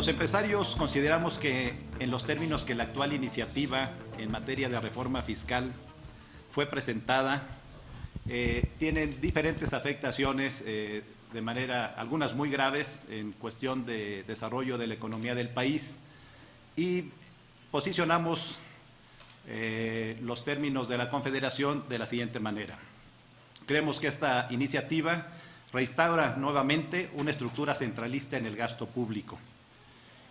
Los empresarios consideramos que, en los términos que la actual iniciativa en materia de reforma fiscal fue presentada, tienen diferentes afectaciones, de manera, algunas muy graves, en cuestión de desarrollo de la economía del país, y posicionamos los términos de la Confederación de la siguiente manera. Creemos que esta iniciativa reinstaura nuevamente una estructura centralista en el gasto público.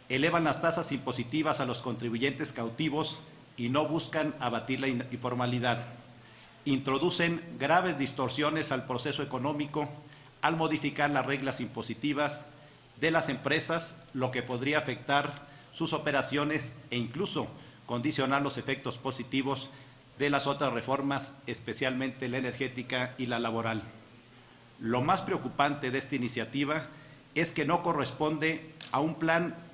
Elevan las tasas impositivas a los contribuyentes cautivos y no buscan abatir la informalidad. Introducen graves distorsiones al proceso económico al modificar las reglas impositivas de las empresas, lo que podría afectar sus operaciones e incluso condicionar los efectos positivos de las otras reformas, especialmente la energética y la laboral. Lo más preocupante de esta iniciativa es que no corresponde a un plan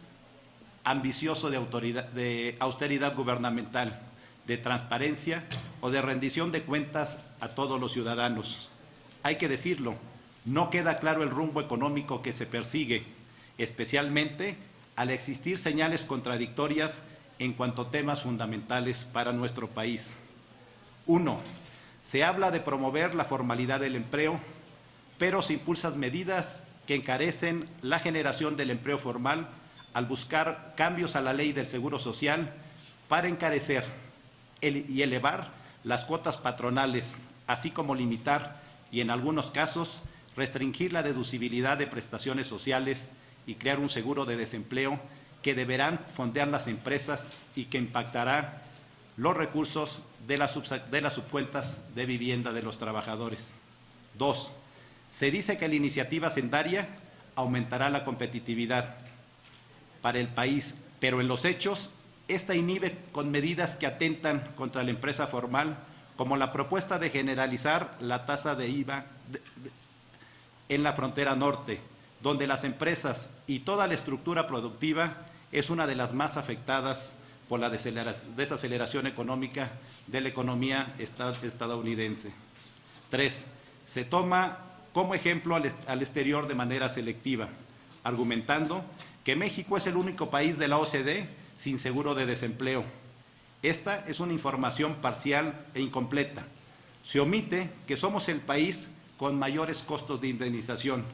ambicioso de austeridad gubernamental, de transparencia o de rendición de cuentas a todos los ciudadanos. Hay que decirlo, no queda claro el rumbo económico que se persigue, especialmente al existir señales contradictorias en cuanto a temas fundamentales para nuestro país. 1. Se habla de promover la formalidad del empleo, pero se impulsan medidas que encarecen la generación del empleo formal al buscar cambios a la ley del Seguro Social para encarecer y elevar las cuotas patronales, así como limitar y, en algunos casos, restringir la deducibilidad de prestaciones sociales y crear un seguro de desempleo que deberán fondear las empresas y que impactará los recursos de las subcuentas de vivienda de los trabajadores. 2. Se dice que la iniciativa hacendaria aumentará la competitividad para el país, pero en los hechos, esta inhibe con medidas que atentan contra la empresa formal, como la propuesta de generalizar la tasa de IVA en la frontera norte, donde las empresas y toda la estructura productiva es una de las más afectadas por la desaceleración económica de la economía estadounidense. 3. Se toma como ejemplo al exterior de manera selectiva, argumentando que México es el único país de la OCDE sin seguro de desempleo. Esta es una información parcial e incompleta. Se omite que somos el país con mayores costos de indemnización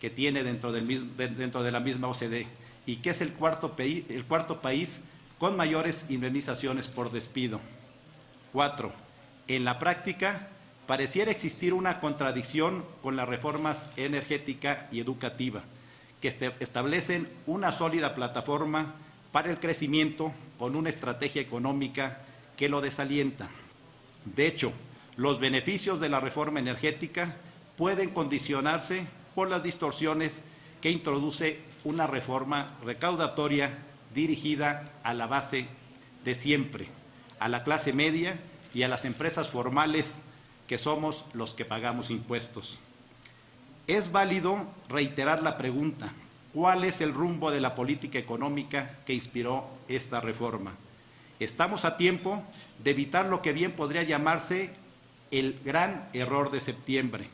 que tiene dentro de la misma OCDE y que es el cuarto país con mayores indemnizaciones por despido. 4. En la práctica, pareciera existir una contradicción con las reformas energética y educativa, que establecen una sólida plataforma para el crecimiento con una estrategia económica que lo desalienta. De hecho, los beneficios de la reforma energética pueden condicionarse por las distorsiones que introduce una reforma recaudatoria dirigida a la base de siempre, a la clase media y a las empresas formales, que somos los que pagamos impuestos. Es válido reiterar la pregunta: ¿cuál es el rumbo de la política económica que inspiró esta reforma? Estamos a tiempo de evitar lo que bien podría llamarse el gran error de septiembre.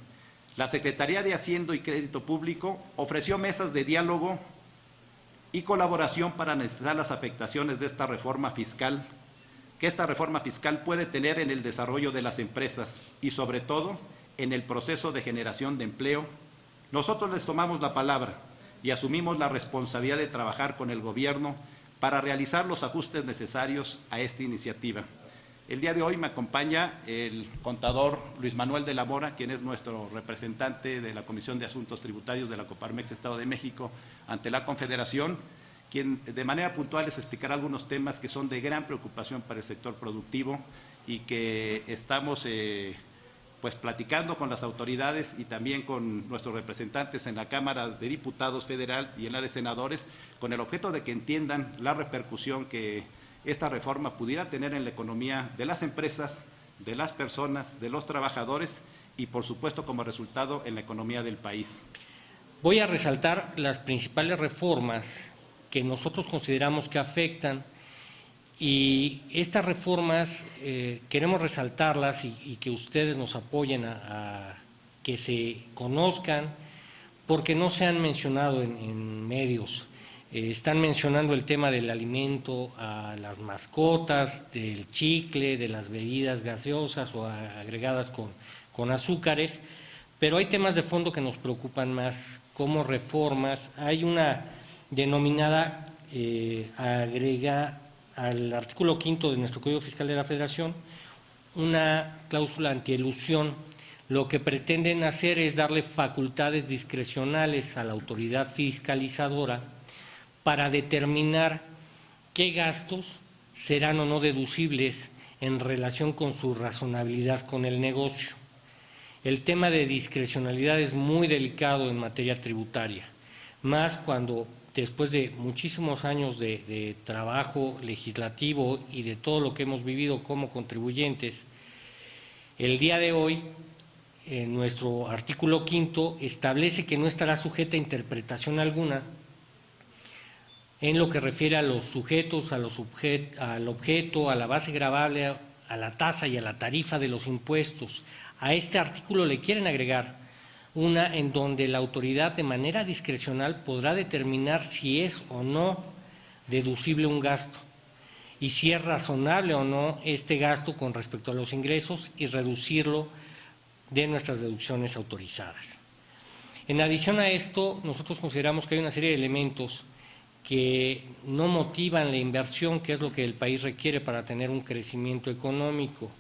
La Secretaría de Hacienda y Crédito Público ofreció mesas de diálogo y colaboración para analizar las afectaciones de esta reforma fiscal, que esta reforma fiscal puede tener en el desarrollo de las empresas y, sobre todo, en el proceso de generación de empleo. Nosotros les tomamos la palabra y asumimos la responsabilidad de trabajar con el Gobierno para realizar los ajustes necesarios a esta iniciativa. El día de hoy me acompaña el contador Luis Manuel de la Mora, quien es nuestro representante de la Comisión de Asuntos Tributarios de la Coparmex Estado de México ante la Confederación, quien de manera puntual les explicará algunos temas que son de gran preocupación para el sector productivo y que estamos pues platicando con las autoridades y también con nuestros representantes en la Cámara de Diputados Federal y en la de Senadores, con el objeto de que entiendan la repercusión que esta reforma pudiera tener en la economía de las empresas, de las personas, de los trabajadores y, por supuesto, como resultado, en la economía del país. Voy a resaltar las principales reformas que nosotros consideramos que afectan, y estas reformas queremos resaltarlas y que ustedes nos apoyen a que se conozcan, porque no se han mencionado en medios. Están mencionando el tema del alimento a las mascotas, del chicle, de las bebidas gaseosas o agregadas con azúcares, pero hay temas de fondo que nos preocupan más, como reformas. Hay una denominada agrega al artículo 5 de nuestro Código Fiscal de la Federación una cláusula antielusión. Lo que pretenden hacer es darle facultades discrecionales a la autoridad fiscalizadora para determinar qué gastos serán o no deducibles en relación con su razonabilidad con el negocio. El tema de discrecionalidad es muy delicado en materia tributaria, más cuando después de muchísimos años de trabajo legislativo y de todo lo que hemos vivido como contribuyentes, el día de hoy, nuestro artículo 5 establece que no estará sujeta a interpretación alguna en lo que refiere a los sujetos, al objeto, a la base gravable, a la tasa y a la tarifa de los impuestos. A este artículo le quieren agregar una en donde la autoridad de manera discrecional podrá determinar si es o no deducible un gasto y si es razonable o no este gasto con respecto a los ingresos y reducirlo de nuestras deducciones autorizadas. En adición a esto, nosotros consideramos que hay una serie de elementos que no motivan la inversión, que es lo que el país requiere para tener un crecimiento económico.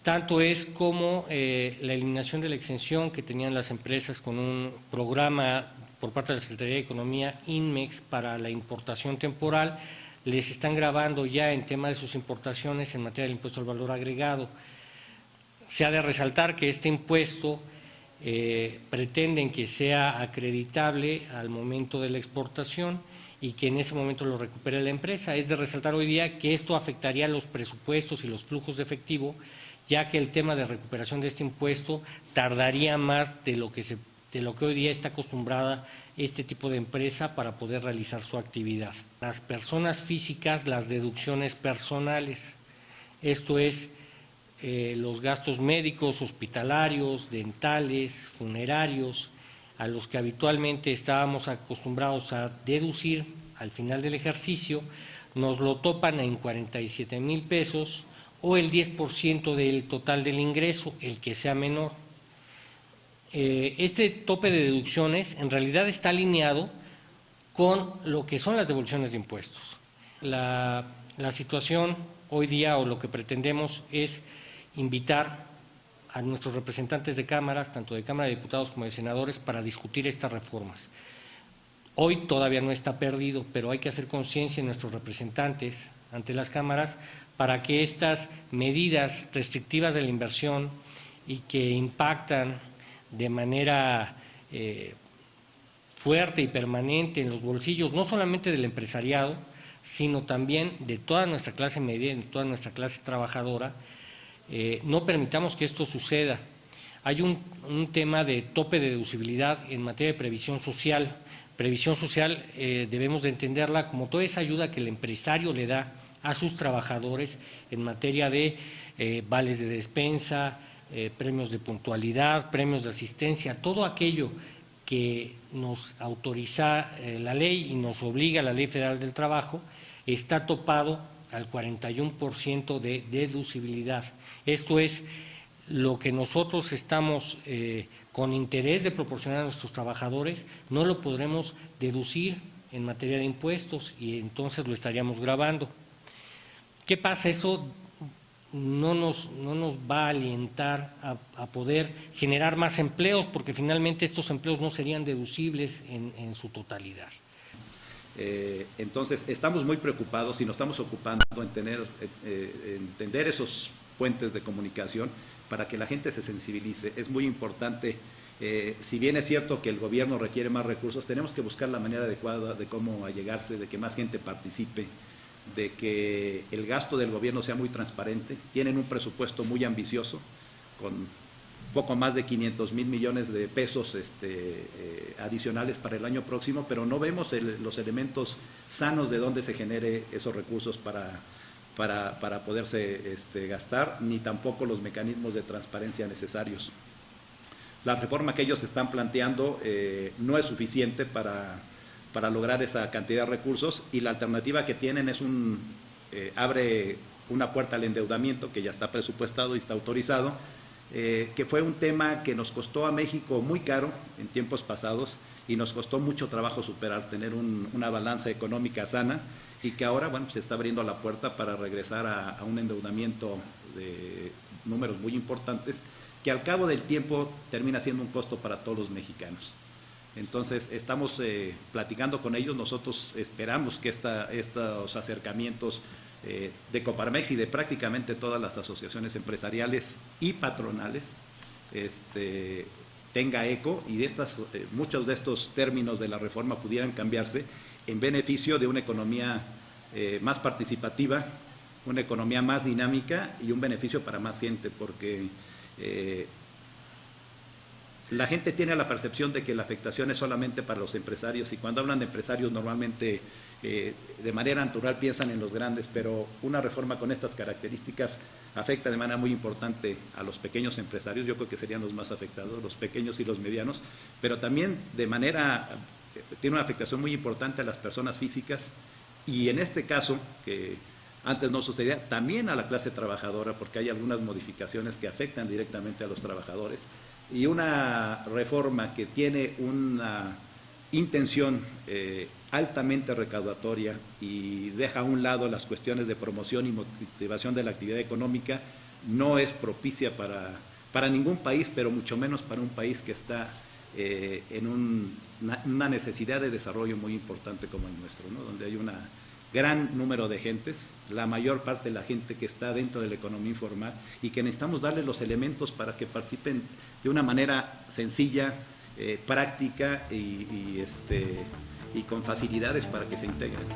Tanto es como la eliminación de la exención que tenían las empresas con un programa por parte de la Secretaría de Economía, INMEX, para la importación temporal, les están gravando ya en tema de sus importaciones en materia del impuesto al valor agregado. Se ha de resaltar que este impuesto pretenden que sea acreditable al momento de la exportación y que en ese momento lo recupere la empresa. Es de resaltar hoy día que esto afectaría los presupuestos y los flujos de efectivo, ya que el tema de recuperación de este impuesto tardaría más de lo que hoy día está acostumbrada este tipo de empresa para poder realizar su actividad. Las personas físicas, las deducciones personales, esto es los gastos médicos, hospitalarios, dentales, funerarios, a los que habitualmente estábamos acostumbrados a deducir al final del ejercicio, nos lo topan en 47,000 pesos o el 10% del total del ingreso, el que sea menor. Este tope de deducciones en realidad está alineado con lo que son las devoluciones de impuestos. La situación hoy día, o lo que pretendemos, es invitar a nuestros representantes de cámaras, tanto de Cámara de Diputados como de Senadores, para discutir estas reformas. Hoy todavía no está perdido, pero hay que hacer conciencia en nuestros representantes ante las cámaras para que estas medidas restrictivas de la inversión y que impactan de manera fuerte y permanente en los bolsillos, no solamente del empresariado, sino también de toda nuestra clase media y de toda nuestra clase trabajadora, no permitamos que esto suceda. Hay un tema de tope de deducibilidad en materia de previsión social. Previsión social debemos de entenderla como toda esa ayuda que el empresario le da a sus trabajadores en materia de vales de despensa, premios de puntualidad, premios de asistencia, todo aquello que nos autoriza la ley y nos obliga la Ley Federal del Trabajo, está topado al 41% de deducibilidad. Esto es lo que nosotros estamos con interés de proporcionar a nuestros trabajadores, no lo podremos deducir en materia de impuestos y entonces lo estaríamos gravando. ¿Qué pasa? Eso no nos va a alentar a poder generar más empleos, porque finalmente estos empleos no serían deducibles en su totalidad. Entonces, estamos muy preocupados y nos estamos ocupando en entender esos puentes de comunicación para que la gente se sensibilice. Es muy importante, si bien es cierto que el gobierno requiere más recursos, tenemos que buscar la manera adecuada de cómo allegarse, de que más gente participe, de que el gasto del gobierno sea muy transparente. Tienen un presupuesto muy ambicioso, con poco más de 500,000 millones de pesos adicionales para el año próximo, pero no vemos los elementos sanos de dónde se genere esos recursos para poderse gastar, ni tampoco los mecanismos de transparencia necesarios. La reforma que ellos están planteando no es suficiente para lograr esa cantidad de recursos, y la alternativa que tienen es abre una puerta al endeudamiento que ya está presupuestado y está autorizado, que fue un tema que nos costó a México muy caro en tiempos pasados y nos costó mucho trabajo superar, tener una balanza económica sana, y que ahora, bueno, se está abriendo la puerta para regresar a un endeudamiento de números muy importantes, que al cabo del tiempo termina siendo un costo para todos los mexicanos. Entonces, estamos platicando con ellos. Nosotros esperamos que estos acercamientos de Coparmex y de prácticamente todas las asociaciones empresariales y patronales tenga eco, y muchos de estos términos de la reforma pudieran cambiarse en beneficio de una economía más participativa, una economía más dinámica y un beneficio para más gente, porque la gente tiene la percepción de que la afectación es solamente para los empresarios, y cuando hablan de empresarios normalmente de manera natural piensan en los grandes, pero una reforma con estas características afecta de manera muy importante a los pequeños empresarios. Yo creo que serían los más afectados, los pequeños y los medianos, pero también tiene una afectación muy importante a las personas físicas, y en este caso, que antes no sucedía, también a la clase trabajadora, porque hay algunas modificaciones que afectan directamente a los trabajadores. Y una reforma que tiene una intención altamente recaudatoria y deja a un lado las cuestiones de promoción y motivación de la actividad económica, no es propicia para ningún país, pero mucho menos para un país que está en una necesidad de desarrollo muy importante como el nuestro, ¿no? Donde hay un gran número de gentes, la mayor parte de la gente que está dentro de la economía informal, y que necesitamos darles los elementos para que participen de una manera sencilla, práctica y con facilidades para que se integren.